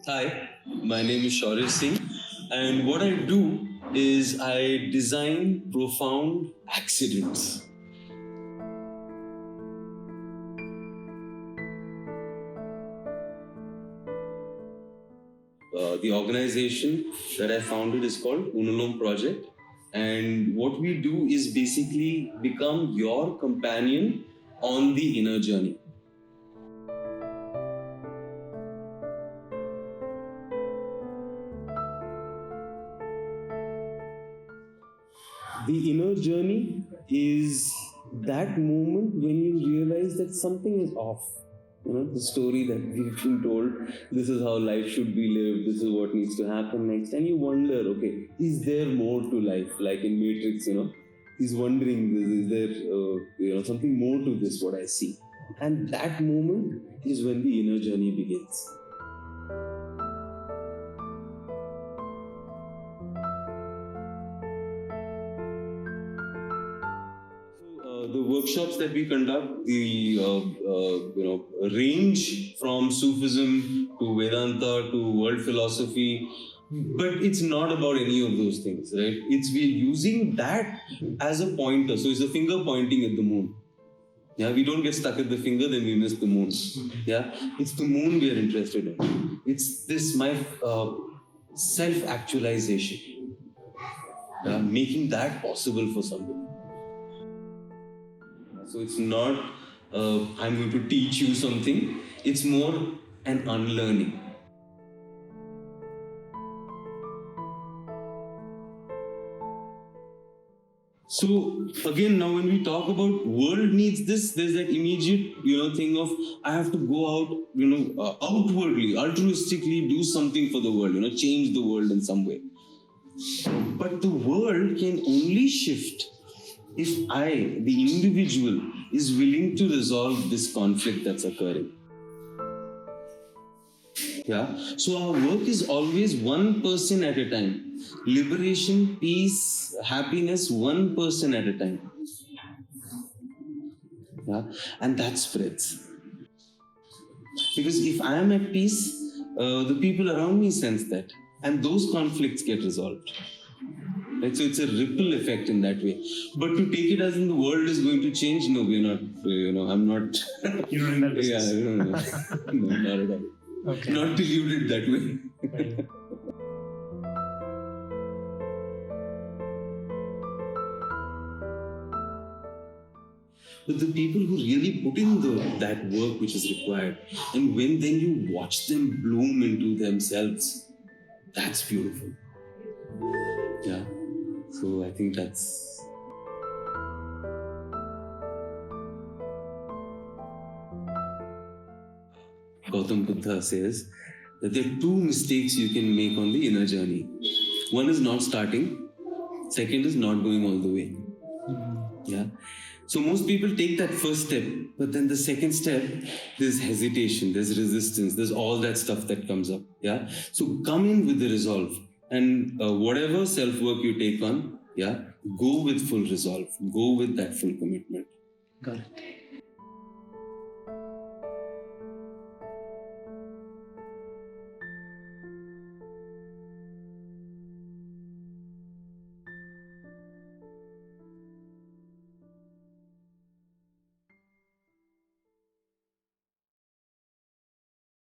Hi, my name is Shaurya Singh, and what I do is I design profound accidents. The organization that I founded is called Unalome Project, and what we do is basically become your companion on the inner journey. The inner journey is that moment when you realize that something is off. The story that we've been told, this is how life should be lived, this is what needs to happen next. And you wonder, okay, is there more to life? Like in Matrix, he's wondering, is there something more to this, what I see? And that moment is when the inner journey begins. The workshops that we conduct, range from Sufism to Vedanta to world philosophy, but it's not about any of those things, right? We're using that as a pointer. So it's a finger pointing at the moon. Yeah, we don't get stuck at the finger, then we miss the moon. Yeah, it's the moon we are interested in. It's this my self-actualization. Making that possible for somebody. So it's not, I'm going to teach you something. It's more an unlearning. So again, now when we talk about world needs this, there's that immediate, thing of I have to go out, outwardly, altruistically do something for the world, change the world in some way. But the world can only shift if I, the individual, is willing to resolve this conflict that's occurring. Yeah. So our work is always one person at a time. Liberation, peace, happiness, one person at a time. Yeah. And that spreads. Because if I am at peace, the people around me sense that. And those conflicts get resolved. Right? So it's a ripple effect in that way. But to take it as in the world is going to change, no, we're not, I'm not. You're not in that business. Yeah, no, not at all. Okay. Not deluded that way. Right. But the people who really put in that work which is required, and when then you watch them bloom into themselves, that's beautiful. Yeah. So I think that's... Gautam Buddha says that there are two mistakes you can make on the inner journey. One is not starting. Second is not going all the way. Yeah. So most people take that first step, but then the second step, there's hesitation, there's resistance, there's all that stuff that comes up. Yeah. So come in with the resolve. And whatever self-work you take on, go with full resolve. Go with that full commitment. Got it.